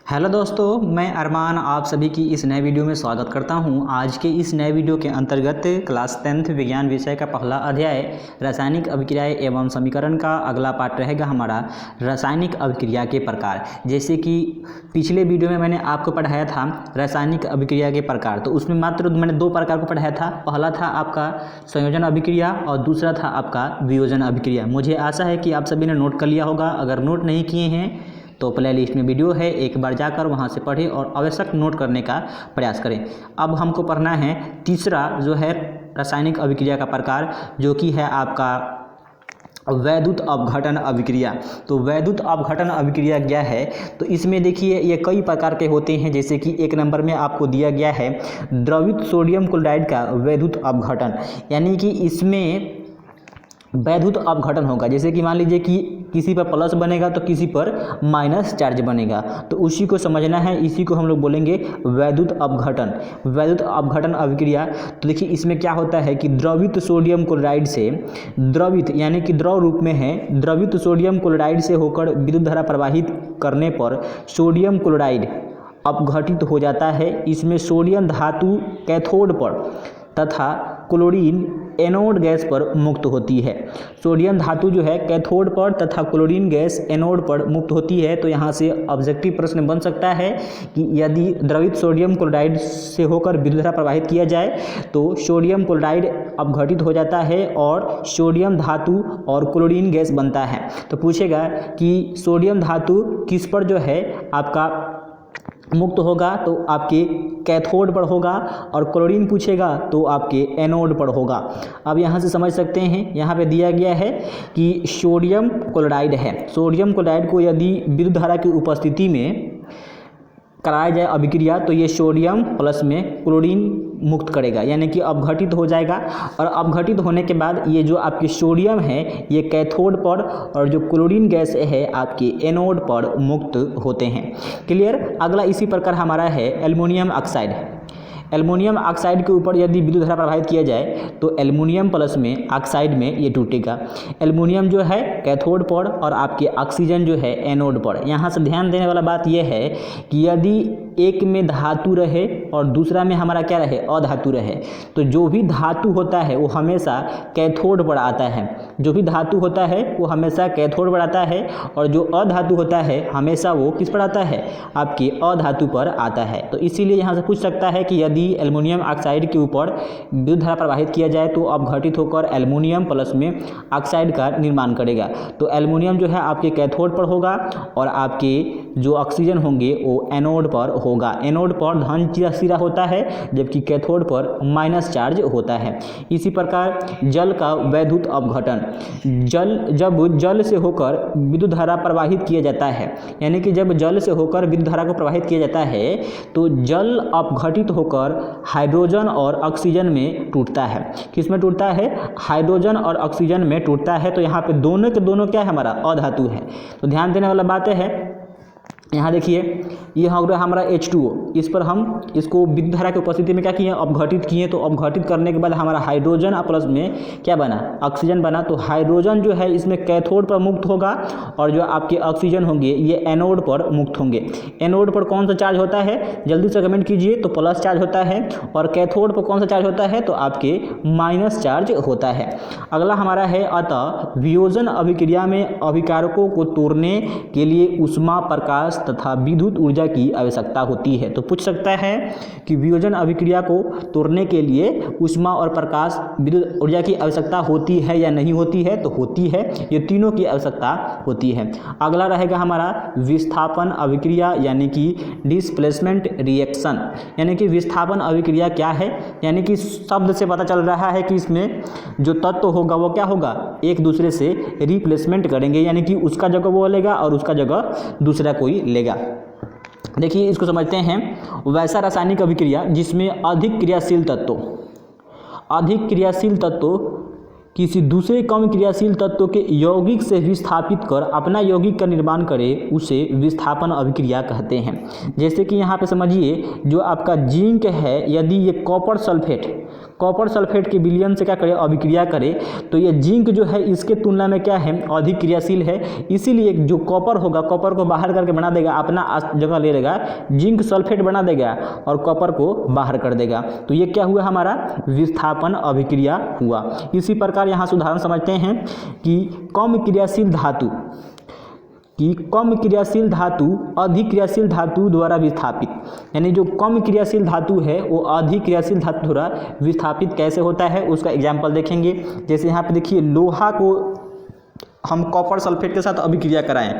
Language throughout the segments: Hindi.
हेलो दोस्तों, मैं अरमान आप सभी की इस नए वीडियो में स्वागत करता हूं। आज के इस नए वीडियो के अंतर्गत क्लास 10th विज्ञान विषय का पहला अध्याय रासायनिक अभिक्रियाएं एवं समीकरण का अगला पार्ट रहेगा हमारा रासायनिक अभिक्रिया के प्रकार। जैसे कि पिछले वीडियो में मैंने आपको पढ़ाया था रासायनिक अभिक्रिया के प्रकार, तो उसमें मात्र मैंने दो प्रकार को पढ़ाया था। पहला था आपका संयोजन अभिक्रिया और दूसरा था आपका वियोजन अभिक्रिया। मुझे आशा है कि आप सभी ने नोट कर लिया होगा। अगर नोट नहीं किए हैं तो प्ले लिस्ट में वीडियो है, एक बार जाकर वहां से पढ़ें और आवश्यक नोट करने का प्रयास करें। अब हमको पढ़ना है तीसरा जो है रासायनिक अभिक्रिया का प्रकार, जो कि है आपका वैद्युत अपघटन अभिक्रिया। तो वैद्युत अपघटन अभिक्रिया क्या है, तो इसमें देखिए ये कई प्रकार के होते हैं। जैसे कि एक नंबर में आपको दिया गया है द्रवित सोडियम क्लोराइड का वैद्युत अपघटन, यानी कि इसमें वैद्युत अपघटन होगा। जैसे कि मान लीजिए कि किसी पर प्लस बनेगा तो किसी पर माइनस चार्ज बनेगा, तो उसी को समझना है। इसी को हम लोग बोलेंगे वैद्युत अपघटन। वैद्युत अपघटन अभिक्रिया, तो देखिए इसमें क्या होता है कि द्रवित सोडियम क्लोराइड से द्रवित यानी कि द्रव रूप में है, द्रवित सोडियम क्लोराइड से होकर विद्युत धारा प्रवाहित करने पर सोडियम क्लोराइड अपघटित हो जाता है। इसमें सोडियम धातु कैथोड पर तथा क्लोरीन एनोड गैस पर मुक्त होती है। सोडियम धातु जो है कैथोड पर तथा क्लोरीन गैस एनोड पर मुक्त होती है। तो यहाँ से ऑब्जेक्टिव प्रश्न बन सकता है कि यदि द्रवित सोडियम क्लोराइड से होकर विद्युत धारा प्रवाहित किया जाए तो सोडियम क्लोराइड अपघटित हो जाता है और सोडियम धातु और क्लोरीन गैस बनता है। तो पूछेगा कि सोडियम धातु किस पर जो है आपका मुक्त होगा, तो आपके कैथोड पर होगा, और क्लोरीन पूछेगा तो आपके एनोड पर होगा। अब यहाँ से समझ सकते हैं, यहाँ पे दिया गया है कि सोडियम क्लोराइड है। सोडियम क्लोराइड को यदि विद्युत धारा की उपस्थिति में कराया जाए अभिक्रिया तो ये सोडियम प्लस में क्लोरीन मुक्त करेगा, यानी कि अपघटित हो जाएगा। और अपघटित होने के बाद ये जो आपके सोडियम है ये कैथोड पर और जो क्लोरीन गैस है आपके एनोड पर मुक्त होते हैं। क्लियर। अगला इसी प्रकार हमारा है एल्युमिनियम ऑक्साइड। एल्युमिनियम ऑक्साइड के ऊपर यदि विद्युत धारा प्रवाहित किया जाए तो एल्युमिनियम प्लस में ऑक्साइड में ये टूटेगा। एल्युमिनियम जो है कैथोड पर और आपके ऑक्सीजन जो है एनोड पर। यहाँ से ध्यान देने वाला बात यह है कि यदि एक में धातु रहे और दूसरा में हमारा क्या रहे, अधातु रहे, तो जो भी धातु होता है वो हमेशा कैथोड पर आता है। जो भी धातु होता है वो हमेशा कैथोड पर आता है, और जो अधातु होता है हमेशा वो किस पर आता है, आपके अधातु पर आता है। तो इसीलिए यहाँ से पूछ सकता है कि यदि एल्युमिनियम ऑक्साइड के ऊपर विद्युत धारा प्रवाहित किया जाए तो अपघटित होकर एल्युमिनियम प्लस में ऑक्साइड का निर्माण करेगा। तो एल्युमिनियम जो है आपके कैथोड पर होगा और आपके जो ऑक्सीजन होंगे वो एनोड पर होगा। एनोड पर धन सिरा होता है जबकि कैथोड पर माइनस चार्ज होता है। इसी प्रकार जल का वैद्युत अपघटन, जब जल से होकर विद्युत धारा प्रवाहित किया जाता है, यानी कि जब जल से होकर विद्युत धारा को प्रवाहित किया जाता है तो जल अपघटित होकर हाइड्रोजन और ऑक्सीजन में टूटता है। किस में टूटता है, हाइड्रोजन और ऑक्सीजन में टूटता है। तो यहाँ पे दोनों के दोनों क्या है, हमारा अधातु है। तो ध्यान देने वाला बात है, यहाँ देखिए ये हो गया हमारा H2O। इस पर हम इसको विद्युत धारा की उपस्थिति में क्या किए, अपघटित किए। तो अपघटित करने के बाद हमारा हाइड्रोजन प्लस में क्या बना, ऑक्सीजन बना। तो हाइड्रोजन जो है इसमें कैथोड पर मुक्त होगा और जो आपके ऑक्सीजन होंगे ये एनोड पर मुक्त होंगे। एनोड पर कौन सा चार्ज होता है, जल्दी से कमेंट कीजिए। तो प्लस चार्ज होता है। और कैथोड पर कौन सा चार्ज होता है, तो आपके माइनस चार्ज होता है। अगला हमारा है अतः वियोजन अभिक्रिया में अभिकारकों को तोड़ने के लिए ऊष्मा, प्रकाश तथा विद्युत ऊर्जा की आवश्यकता होती है। तो पूछ सकता है कि वियोजन अभिक्रिया को तोड़ने के लिए ऊष्मा और प्रकाश, विद्युत ऊर्जा की आवश्यकता होती है या नहीं होती है, तो होती है। ये तीनों की आवश्यकता होती है। अगला रहेगा हमारा विस्थापन अभिक्रिया, यानी कि डिस्प्लेसमेंट रिएक्शन। यानी कि विस्थापन अभिक्रिया क्या है, यानी कि शब्द से पता चल रहा है कि इसमें जो तत्व होगा वो क्या होगा, एक दूसरे से रिप्लेसमेंट करेंगे, यानी कि उसका जगह वो लेगा और उसका जगह दूसरा कोई लेगा। देखिए इसको समझते हैं, वैसा रासायनिक अभिक्रिया जिसमें अधिक क्रियाशील तत्व किसी दूसरे कम क्रियाशील तत्व के यौगिक से विस्थापित कर अपना यौगिक का निर्माण करे उसे विस्थापन अभिक्रिया कहते हैं। जैसे कि यहाँ पे समझिए, जो आपका जिंक है, यदि ये कॉपर सल्फेट के विलयन से क्या करे, अभिक्रिया करे, तो ये जिंक जो है इसके तुलना में क्या है, अधिक क्रियाशील है। इसीलिए जो कॉपर होगा, कॉपर को बाहर करके बना देगा, अपना जगह ले लेगा, जिंक सल्फेट बना देगा और कॉपर को बाहर कर देगा। तो ये क्या हुआ, हमारा विस्थापन अभिक्रिया हुआ। इसी प्रकार यहाँ से उदाहरण समझते हैं कि कम क्रियाशील धातु अधिक क्रियाशील धातु द्वारा विस्थापित, यानी जो कम क्रियाशील धातु है वो अधिक क्रियाशील धातु द्वारा विस्थापित कैसे होता है, उसका एग्जाम्पल देखेंगे। जैसे यहाँ पे देखिए, लोहा को हम कॉपर सल्फेट के साथ अभिक्रिया कराएं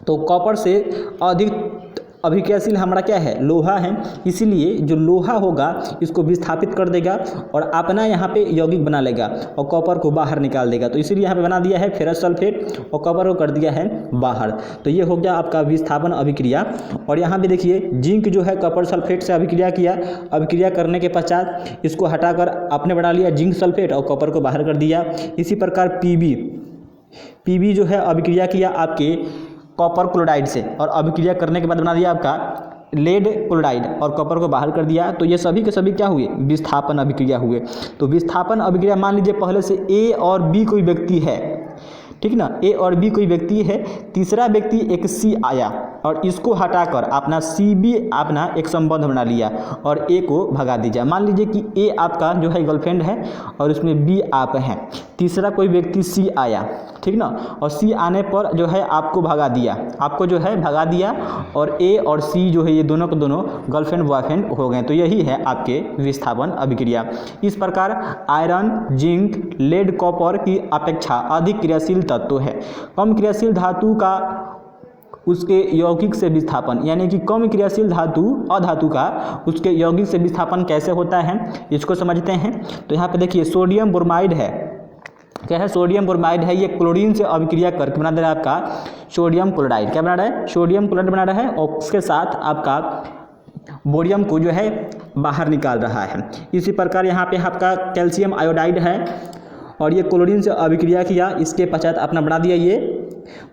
तो कॉपर से अधिक अभिक्रियाशील हमारा क्या है, लोहा है। इसीलिए जो लोहा होगा इसको विस्थापित कर देगा और अपना यहाँ पे यौगिक बना लेगा और कॉपर को बाहर निकाल देगा। तो इसीलिए यहाँ पे बना दिया है फेरस सल्फेट और कॉपर को कर दिया है बाहर। तो ये हो गया आपका विस्थापन अभिक्रिया। और यहाँ पे देखिए, जिंक जो है कॉपर सल्फेट से अभिक्रिया किया, अभिक्रिया करने के पश्चात इसको हटाकर आपने बना लिया जिंक सल्फेट और कॉपर को बाहर कर दिया। इसी प्रकार पीबी जो है अभिक्रिया किया आपके कॉपर क्लोराइड से और अभिक्रिया करने के बाद बना दिया आपका लेड क्लोराइड और कॉपर को बाहर कर दिया। तो ये सभी के सभी क्या हुए, विस्थापन अभिक्रिया हुए। तो विस्थापन अभिक्रिया, मान लीजिए पहले से ए और बी कोई व्यक्ति है, ठीक ना, ए और बी कोई व्यक्ति है, तीसरा व्यक्ति एक सी आया और इसको हटाकर अपना सी बी अपना एक संबंध बना लिया और ए को भगा दीजिए। मान लीजिए कि ए आपका जो है गर्लफ्रेंड है और उसमें बी आप हैं, तीसरा कोई व्यक्ति सी आया, ठीक ना, और सी आने पर जो है आपको भगा दिया और ए और सी जो है ये दोनों के दोनों गर्लफ्रेंड बॉयफ्रेंड हो गए। तो यही है आपके विस्थापन अभिक्रिया। इस प्रकार आयरन, जिंक, लेड, कॉपर की अपेक्षा अधिक क्रियाशील तत्व है। कम क्रियाशील धातु का उसके यौगिक से विस्थापन, यानी कि कम क्रियाशील अधातु का उसके यौगिक से विस्थापन कैसे होता है, इसको समझते हैं। तो यहाँ पे देखिए, सोडियम ब्रोमाइड है, क्या है, सोडियम ब्रोमाइड है। ये क्लोरीन से अभिक्रिया करके बना दे रहा है आपका सोडियम क्लोराइड। क्या बना रहा है, सोडियम क्लोराइड बना रहा है और उसके साथ आपका बोरियम को जो है बाहर निकाल रहा है। इसी प्रकार यहाँ पे आपका कैल्शियम आयोडाइड है और ये क्लोरीन से अभिक्रिया किया, इसके पश्चात अपना बना दिया ये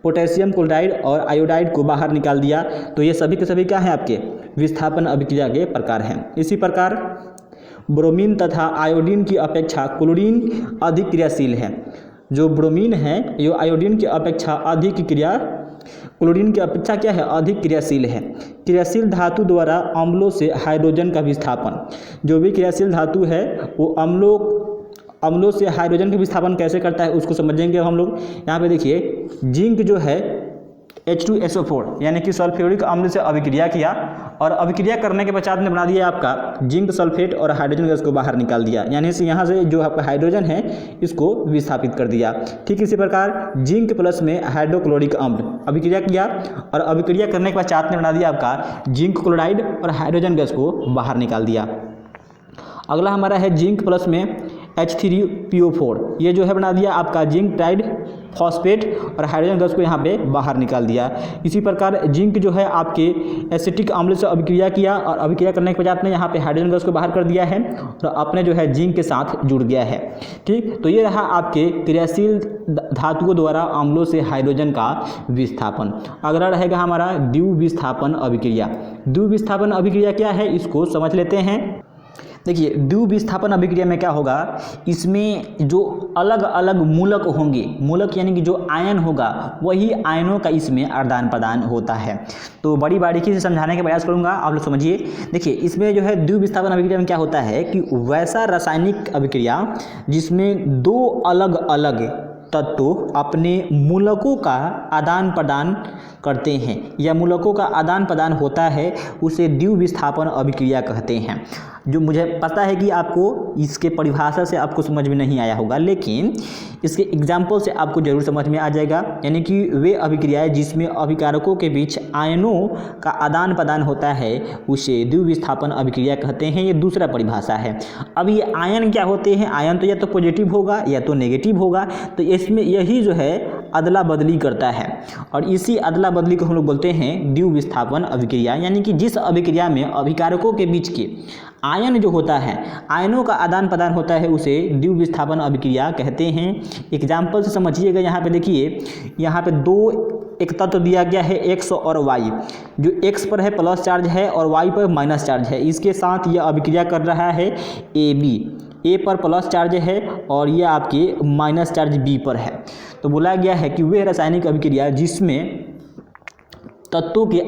पोटेशियम क्लोराइड और आयोडाइड को बाहर निकाल दिया। तो ये सभी के सभी क्या हैं, आपके विस्थापन अभिक्रिया के प्रकार हैं। इसी प्रकार ब्रोमीन तथा आयोडीन की अपेक्षा क्लोरीन अधिक क्रियाशील है। जो ब्रोमीन है ये आयोडीन की अपेक्षा क्लोरीन की अपेक्षा क्या है, अधिक क्रियाशील है। क्रियाशील धातु द्वारा अम्लों से हाइड्रोजन का विस्थापन, जो भी क्रियाशील धातु है वो अम्लों से हाइड्रोजन का विस्थापन कैसे करता है उसको समझेंगे हम लोग। यहाँ पे देखिए, जिंक जो है H2SO4 यानी कि सल्फ्यूरिक अम्ल से अभिक्रिया किया और अभिक्रिया करने के पश्चात में बना दिया आपका जिंक सल्फेट और हाइड्रोजन गैस को बाहर निकाल दिया, यानी से यहाँ से जो आपका हाइड्रोजन है इसको विस्थापित कर दिया। ठीक इसी प्रकार जिंक प्लस में हाइड्रोक्लोरिक अम्ल अभिक्रिया किया और अभिक्रिया करने के पश्चात में बना दिया आपका जिंक क्लोराइड और हाइड्रोजन गैस को बाहर निकाल दिया। अगला हमारा है जिंक प्लस में H3PO4, ये जो है बना दिया आपका जिंक ट्राइड फॉस्फेट और हाइड्रोजन गैस को यहाँ पे बाहर निकाल दिया। इसी प्रकार जिंक जो है आपके एसिटिक अम्ल से अभिक्रिया किया और अभिक्रिया करने के पश्चात में यहाँ पे हाइड्रोजन गैस को बाहर कर दिया है और अपने जो है जिंक के साथ जुड़ गया है। ठीक, तो ये रहा आपके क्रियाशील धातुओं द्वारा अम्लों से हाइड्रोजन का विस्थापन। अगला रहेगा हमारा द्विविस्थापन अभिक्रिया। द्विविस्थापन अभिक्रिया क्या है इसको समझ लेते हैं। देखिए, द्विविस्थापन अभिक्रिया में क्या होगा, इसमें जो अलग अलग मूलक होंगे, मूलक यानी कि जो आयन होगा वही आयनों का इसमें आदान प्रदान होता है। तो बड़ी बारीकी से समझाने का प्रयास करूंगा, आप लोग समझिए। देखिए, इसमें जो है द्विविस्थापन अभिक्रिया में क्या होता है कि वैसा रासायनिक अभिक्रिया जिसमें दो अलग अलग तत्व अपने मूलकों का आदान प्रदान करते हैं या मूलकों का आदान प्रदान होता है उसे द्विविस्थापन अभिक्रिया कहते हैं। जो मुझे पता है कि आपको इसके परिभाषा से आपको समझ में नहीं आया होगा, लेकिन इसके एग्जाम्पल से आपको जरूर समझ में आ जाएगा। यानी कि वे अभिक्रियाएं जिसमें अभिकारकों के बीच आयनों का आदान प्रदान होता है उसे द्विविस्थापन अभिक्रिया कहते हैं। ये दूसरा परिभाषा है। अब ये आयन क्या होते हैं, आयन तो या तो पॉजिटिव होगा या तो नेगेटिव होगा। तो इसमें यही जो है अदला बदली करता है और इसी अदला बदली को हम लोग बोलते हैं द्विविस्थापन अभिक्रिया। यानी कि जिस अभिक्रिया में अभिकारकों के बीच के आयन जो होता है, आयनों का आदान प्रदान होता है, उसे द्विविस्थापन अभिक्रिया कहते हैं। एग्जाम्पल से समझिएगा। यहाँ पे देखिए, यहाँ पे एक तत्व दिया गया है x और y। जो x पर है प्लस चार्ज है और y पर माइनस चार्ज है। इसके साथ यह अभिक्रिया कर रहा है AB। A पर प्लस चार्ज है और यह आपके माइनस चार्ज B पर है। तो बोला गया है कि वे रासायनिक अभिक्रिया जिसमें तत्वों के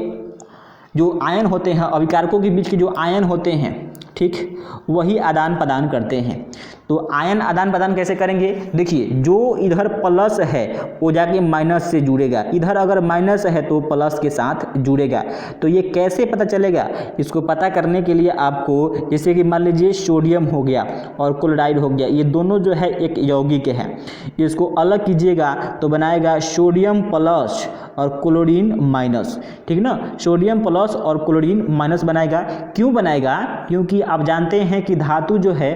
जो आयन होते हैं, अभिकारकों के बीच के जो आयन होते हैं, ठीक, वही आदान प्रदान करते हैं। तो आयन आदान प्रदान कैसे करेंगे? देखिए, जो इधर प्लस है वो जाके माइनस से जुड़ेगा, इधर अगर माइनस है तो प्लस के साथ जुड़ेगा। तो ये कैसे पता चलेगा? इसको पता करने के लिए आपको, जैसे कि मान लीजिए सोडियम हो गया और क्लोराइड हो गया, ये दोनों जो है एक यौगिक है। इसको अलग कीजिएगा तो बनाएगा सोडियम प्लस और क्लोरीन माइनस, ठीक ना। सोडियम प्लस और क्लोरीन माइनस बनाएगा। क्यों बनाएगा? क्योंकि आप जानते हैं कि धातु जो है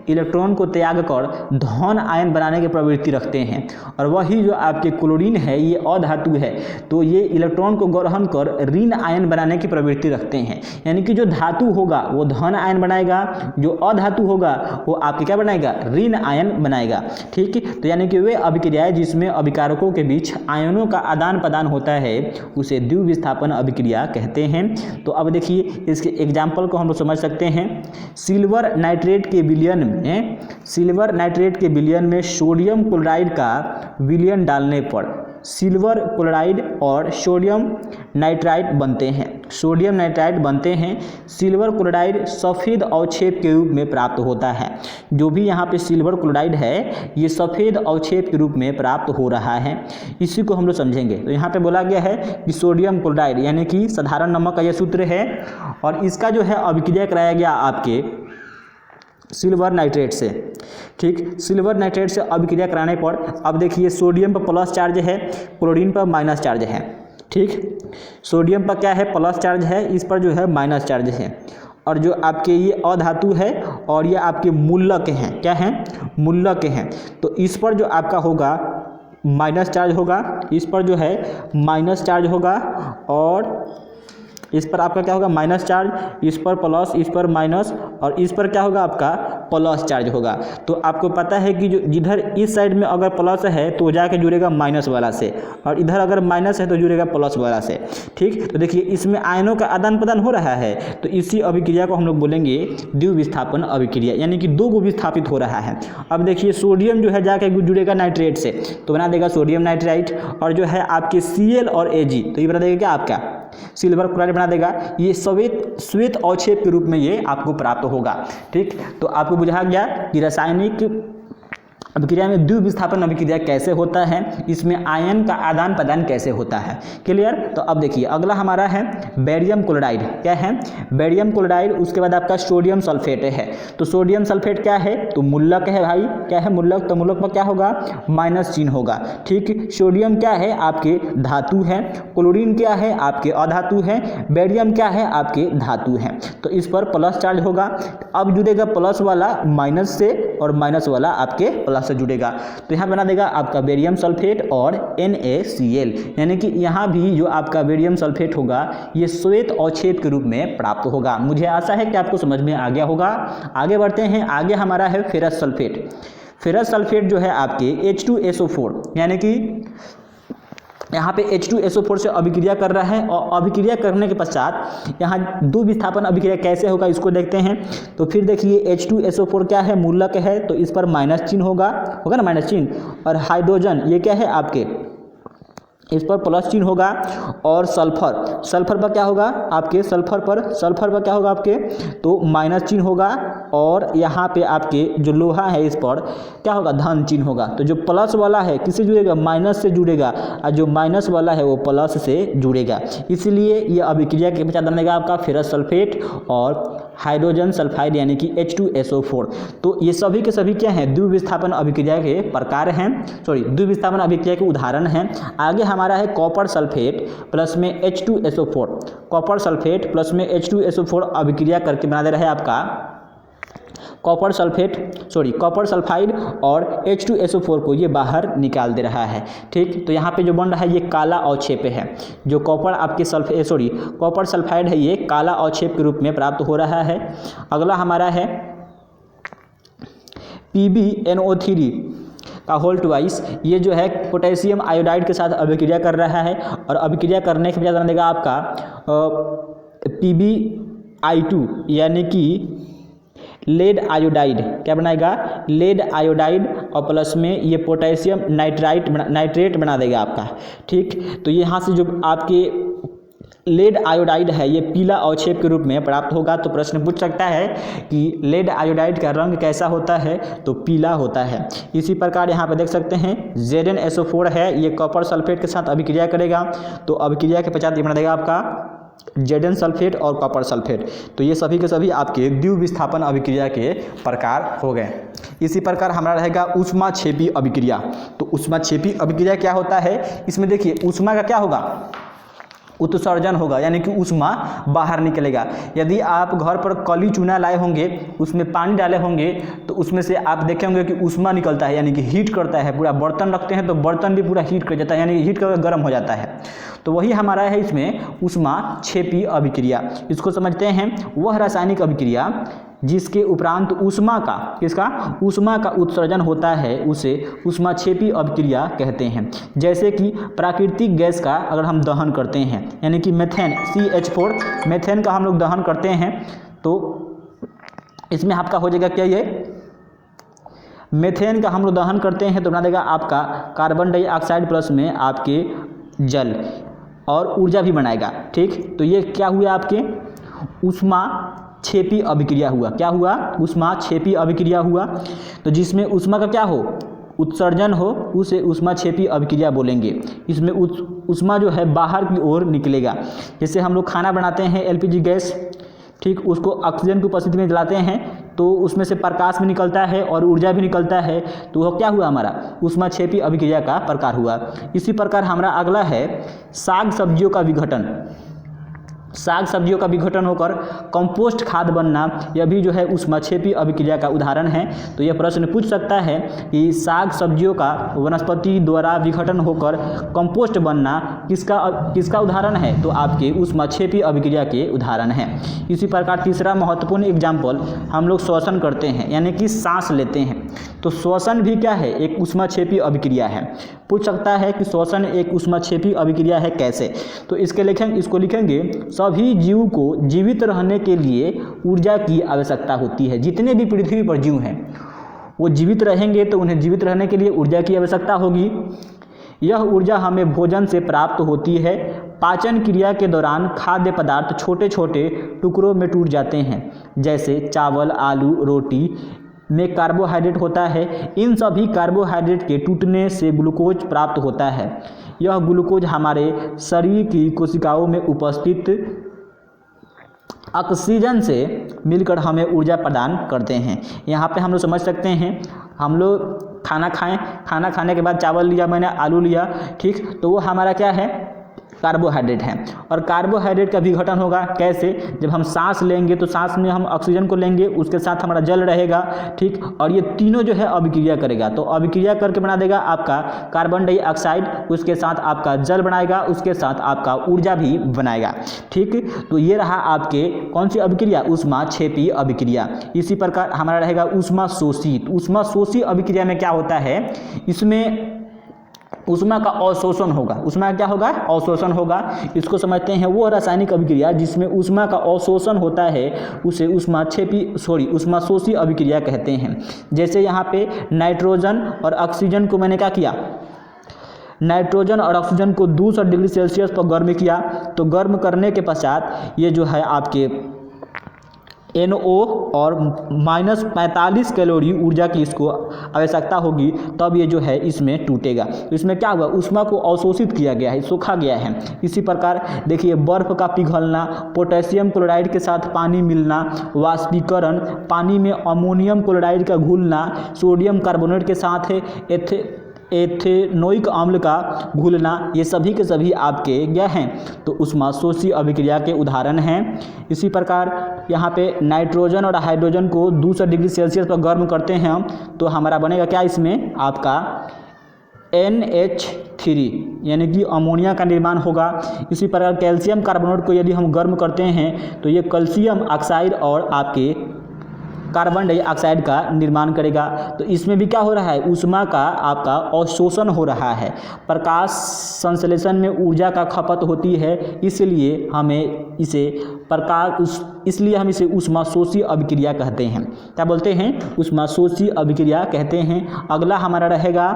इलेक्ट्रॉन को त्याग कर धन आयन बनाने की प्रवृत्ति रखते हैं, और वही जो आपके क्लोरीन है ये अधातु है, तो ये इलेक्ट्रॉन को ग्रहण कर ऋण आयन बनाने की प्रवृत्ति रखते हैं। यानी कि जो धातु होगा वो धन आयन बनाएगा, जो अधातु होगा वो आपके क्या बनाएगा? ऋण आयन बनाएगा, ठीक। तो यानी कि वे अभिक्रियाएं जिसमें अभिकारकों के बीच आयनों का आदान प्रदान होता है उसे द्विविस्थापन अभिक्रिया कहते हैं। तो अब देखिए, इसके एग्जाम्पल को हम लोग समझ सकते हैं। सिल्वर नाइट्रेट के विलयन में सोडियम क्लोराइड का विलयन डालने पर सिल्वर क्लोराइड और सोडियम नाइट्राइड बनते हैं। सोडियम नाइट्राइड बनते हैं। सिल्वर क्लोराइड सफ़ेद अवक्षेप के रूप में प्राप्त होता है। जो भी यहाँ पे सिल्वर क्लोराइड है ये सफ़ेद अवक्षेप के रूप में प्राप्त हो रहा है। इसी को हम लोग समझेंगे। तो यहाँ पे बोला गया है कि सोडियम क्लोराइड यानी कि साधारण नमक का यह सूत्र है, और इसका जो है अभिक्रिया कराया गया आपके सिल्वर नाइट्रेट से, ठीक। सिल्वर नाइट्रेट से अभिक्रिया कराने पर अब देखिए, सोडियम पर प्लस चार्ज है, क्लोरीन पर माइनस चार्ज है, ठीक। सोडियम पर क्या है? प्लस चार्ज है, इस पर जो है माइनस चार्ज है। और जो आपके ये अधातु है और ये आपके मूलक हैं, क्या हैं? मूलक हैं। तो इस पर जो आपका होगा माइनस चार्ज होगा, इस पर जो है माइनस चार्ज होगा, और इस पर आपका क्या होगा? माइनस चार्ज, इस पर प्लस, इस पर माइनस, और इस पर क्या होगा? आपका प्लस चार्ज होगा। तो आपको पता है कि जो जिधर इस साइड में अगर प्लस है तो जाके जुड़ेगा माइनस वाला से, और इधर अगर माइनस है तो जुड़ेगा प्लस वाला से, ठीक। तो देखिए, इसमें आयनों का आदान प्रदान हो रहा है, तो इसी अभिक्रिया को हम लोग बोलेंगे द्विविस्थापन अभिक्रिया, यानी कि दो को विस्थापित हो रहा है। अब देखिए, सोडियम जो है जाके जुड़ेगा नाइट्रेट से तो बना देगा सोडियम नाइट्राइट, और जो है आपके Cl और Ag तो ये बना देगा क्या? आपका सिल्वर क्लोराइड बना देगा। ये श्वेत अवक्षेप के रूप में ये आपको प्राप्त होगा, ठीक। तो आपको बुझा गया कि रासायनिक अभिक्रिया में द्विविस्थापन अभिक्रिया कैसे होता है, इसमें आयन का आदान प्रदान कैसे होता है। क्लियर? तो अब देखिए, अगला हमारा है बेरियम क्लोराइड। क्या है? Barium chloride. उसके बाद आपका सोडियम सल्फेट है। तो सोडियम सल्फेट क्या है? तो मूलक है भाई। क्या है? मूलक। तो मूलक पर क्या होगा? माइनस चिन्ह होगा, ठीक। सोडियम क्या है? आपके धातु है। क्लोरीन क्या है? आपके अधातु है। बेरियम क्या है? आपके धातु है। तो इस पर प्लस चार्ज होगा। अब जुड़ेगा प्लस वाला माइनस से, और माइनस वाला आपके प्लस से जुड़ेगा। तो यहाँ बना देगा आपका बेरियम सल्फेट और NaCl, यानी कि यहाँ भी जो आपका बेरियम सल्फेट होगा ये श्वेत अवक्षेप के रूप में प्राप्त होगा। मुझे आशा है कि आपको समझ में आ गया होगा। आगे बढ़ते हैं। आगे हमारा है फेरस सल्फेट। फेरस सल्फेट जो है आपके H2SO4, यानी कि यहाँ पे H2SO4 से अभिक्रिया कर रहा है, और अभिक्रिया करने के पश्चात यहाँ द्विविस्थापन अभिक्रिया कैसे होगा इसको देखते हैं। तो फिर देखिए, H2SO4 क्या है? मूलक है, तो इस पर माइनस चिन्ह होगा ना, माइनस चिन्ह। और हाइड्रोजन ये क्या है? आपके इस पर प्लस चिन्ह होगा। और सल्फर पर क्या होगा? आपके सल्फर पर क्या होगा? आपके तो माइनस चिन्ह होगा। और यहाँ पे आपके जो लोहा है इस पर क्या होगा? धन चिन्ह होगा। तो जो प्लस वाला है किससे जुड़ेगा? माइनस से जुड़ेगा, और जो माइनस वाला है वो प्लस से जुड़ेगा। इसलिए ये अभिक्रिया के पश्चात बनेगा आपका फेरस सल्फेट और हाइड्रोजन सल्फाइड, यानी कि H2SO4। तो ये सभी के सभी क्या हैं? द्विविस्थापन अभिक्रिया के प्रकार हैं, द्विविस्थापन अभिक्रिया के उदाहरण हैं। आगे हमारा है कॉपर सल्फेट प्लस में H2SO4। कॉपर सल्फेट प्लस में H2SO4 अभिक्रिया करके बना दे रहा है आपका कॉपर सल्फाइड और H2SO4 को ये बाहर निकाल दे रहा है। ठीक, तो यहाँ पे जो बन रहा है ये काला अवक्षेप है। जो कॉपर सल्फाइड है ये काला अवक्षेप के रूप में प्राप्त हो रहा है। अगला हमारा है PbNO3 का होल ट्वाइस। ये जो है पोटेशियम आयोडाइड के साथ अभिक्रिया कर रहा है और अभिक्रिया करने के बाद बना देगा आपका PbI2 यानी कि लेड आयोडाइड। क्या बनाएगा? लेड आयोडाइड और प्लस में ये पोटेशियम नाइट्रेट बना देगा आपका। ठीक, तो यहाँ से जो आपके लेड आयोडाइड है ये पीला अवक्षेप के रूप में प्राप्त होगा। तो प्रश्न पूछ सकता है कि लेड आयोडाइड का रंग कैसा होता है? तो पीला होता है। इसी प्रकार यहाँ पे देख सकते हैं ZnSO4 है, ये कॉपर सल्फेट के साथ अभिक्रिया करेगा। तो अभिक्रिया के पश्चात ये बना देगा आपका Zn सल्फेट और कॉपर सल्फेट। तो ये सभी के सभी आपके द्विविस्थापन अभिक्रिया के प्रकार हो गए। इसी प्रकार हमारा रहेगा ऊष्माक्षेपी अभिक्रिया। तो ऊष्माक्षेपी अभिक्रिया क्या होता है? इसमें देखिए ऊष्मा का क्या होगा? उत्सर्जन होगा, यानी कि ऊष्मा बाहर निकलेगा। यदि आप घर पर कली चूना लाए होंगे, उसमें पानी डाले होंगे, तो उसमें से आप देखे होंगे कि ऊष्मा निकलता है, यानी कि हीट करता है। पूरा बर्तन रखते हैं तो बर्तन भी पूरा हीट कर जाता है, यानी हीट करके गर्म हो जाता है। तो वही हमारा है इसमें ऊष्माक्षेपी अभिक्रिया। इसको समझते हैं वह रासायनिक अभिक्रिया जिसके उपरांत ऊष्मा का उत्सर्जन होता है, उसे ऊष्माक्षेपी अभिक्रिया कहते हैं। जैसे कि प्राकृतिक गैस का अगर हम दहन करते हैं, यानी कि मेथेन CH4 मेथेन का हम लोग दहन करते हैं, तो इसमें आपका हो जाएगा क्या? ये मेथेन का हम लोग दहन करते हैं तो बना देगा आपका कार्बन डाइऑक्साइड प्लस में आपके जल और ऊर्जा भी बनाएगा। ठीक, तो ये क्या हुआ? आपके ऊष्माक्षेपी अभिक्रिया हुआ। क्या हुआ? ऊष्माक्षेपी अभिक्रिया हुआ। तो जिसमें ऊष्मा का क्या हो? उत्सर्जन हो, उसे ऊष्माक्षेपी अभिक्रिया बोलेंगे। इसमें ऊष्मा जो है बाहर की ओर निकलेगा। जैसे हम लोग खाना बनाते हैं LPG गैस, ठीक, उसको ऑक्सीजन की उपस्थिति में जलाते हैं तो उसमें से प्रकाश भी निकलता है और ऊर्जा भी निकलता है। तो वह क्या हुआ? हमारा ऊष्माक्षेपी अभिक्रिया का प्रकार हुआ। इसी प्रकार हमारा अगला है साग सब्जियों का विघटन। साग सब्जियों का विघटन होकर कंपोस्ट खाद बनना, यह भी जो है ऊष्माक्षेपी अभिक्रिया का उदाहरण है। तो यह प्रश्न पूछ सकता है कि साग सब्जियों का वनस्पति द्वारा विघटन होकर कंपोस्ट बनना किसका उदाहरण है? तो आपके ऊष्माक्षेपी अभिक्रिया के उदाहरण है। इसी प्रकार तीसरा महत्वपूर्ण एग्जाम्पल, हम लोग श्वसन करते हैं, यानी कि सांस लेते हैं। तो श्वसन भी क्या है? एक ऊष्माक्षेपी अभिक्रिया है। पूछ सकता है कि श्वसन एक ऊष्माक्षेपी अभिक्रिया है, कैसे? तो इसको लिखेंगे सभी जीव को जीवित रहने के लिए ऊर्जा की आवश्यकता होती है। जितने भी पृथ्वी पर जीव हैं वो जीवित रहेंगे तो उन्हें जीवित रहने के लिए ऊर्जा की आवश्यकता होगी। यह ऊर्जा हमें भोजन से प्राप्त होती है। पाचन क्रिया के दौरान खाद्य पदार्थ छोटे छोटे टुकड़ों में टूट जाते हैं, जैसे चावल, आलू, रोटी में कार्बोहाइड्रेट होता है। इन सभी कार्बोहाइड्रेट के टूटने से ग्लूकोज प्राप्त होता है। यह ग्लूकोज हमारे शरीर की कोशिकाओं में उपस्थित ऑक्सीजन से मिलकर हमें ऊर्जा प्रदान करते हैं। यहाँ पे हम लोग समझ सकते हैं, हम लोग खाना खाने के बाद चावल लिया मैंने, आलू लिया, ठीक, तो वो हमारा क्या है? कार्बोहाइड्रेट है। और कार्बोहाइड्रेट का विघटन होगा कैसे? जब हम सांस लेंगे तो सांस में हम ऑक्सीजन को लेंगे, उसके साथ हमारा जल रहेगा, ठीक, और ये तीनों जो है अभिक्रिया करेगा। तो अभिक्रिया करके बना देगा आपका कार्बन डाइऑक्साइड, उसके साथ आपका जल बनाएगा, उसके साथ आपका ऊर्जा भी बनाएगा। ठीक, तो ये रहा आपके कौन सी अभिक्रिया? ऊष्माक्षेपी अभिक्रिया। इसी प्रकार हमारा रहेगा ऊष्मा शोषित। ऊष्मा शोषी अभिक्रिया में क्या होता है? इसमें ऊष्मा का अवशोषण होगा। ऊष्मा का क्या होगा? अवशोषण होगा। इसको समझते हैं वो रासायनिक अभिक्रिया जिसमें ऊष्मा का अवशोषण होता है, उसे ऊष्मा शोषी अभिक्रिया कहते हैं। जैसे यहाँ पे नाइट्रोजन और ऑक्सीजन को मैंने क्या किया? नाइट्रोजन और ऑक्सीजन को 200 डिग्री सेल्सियस पर गर्म किया। तो गर्म करने के पश्चात ये जो है आपके NO और -45 कैलोरी ऊर्जा की इसको आवश्यकता होगी, तब ये जो है इसमें टूटेगा। तो इसमें क्या हुआ? ऊष्मा को अवशोषित किया गया है, सोखा गया है। इसी प्रकार देखिए बर्फ का पिघलना, पोटेशियम क्लोराइड के साथ पानी मिलना, वाष्पीकरण, पानी में अमोनियम क्लोराइड का घुलना, सोडियम कार्बोनेट के साथ एथेनोइक अम्ल का घुलना, ये सभी के सभी आपके क्या हैं, तो ऊष्माशोषी अभिक्रिया के उदाहरण हैं। इसी प्रकार यहाँ पे नाइट्रोजन और हाइड्रोजन को 200 डिग्री सेल्सियस पर गर्म करते हैं हम, तो हमारा बनेगा क्या इसमें आपका NH3 यानी कि अमोनिया का निर्माण होगा। इसी प्रकार कैल्शियम कार्बोनेट को यदि हम गर्म करते हैं तो ये कैल्शियम ऑक्साइड और आपके कार्बन डाइऑक्साइड का निर्माण करेगा। तो इसमें भी क्या हो रहा है, ऊष्मा का आपका अवशोषण हो रहा है, प्रकाश संश्लेषण में ऊर्जा का खपत होती है, इसलिए हम इसे ऊष्माशोषी अभिक्रिया कहते हैं। क्या बोलते हैं, ऊष्माशोषी अभिक्रिया कहते हैं। अगला हमारा रहेगा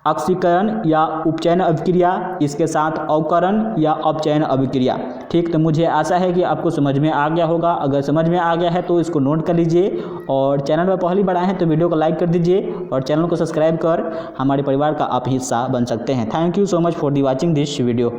ऑक्सीकरण या उपचयन अभिक्रिया, इसके साथ अवकरण या अपचयन अभिक्रिया। ठीक, तो मुझे आशा है कि आपको समझ में आ गया होगा। अगर समझ में आ गया है तो इसको नोट कर लीजिए, और चैनल पर पहली बार आए हैं तो वीडियो को लाइक कर दीजिए और चैनल को सब्सक्राइब कर हमारे परिवार का आप हिस्सा बन सकते हैं। Thank you so much for the watching this video.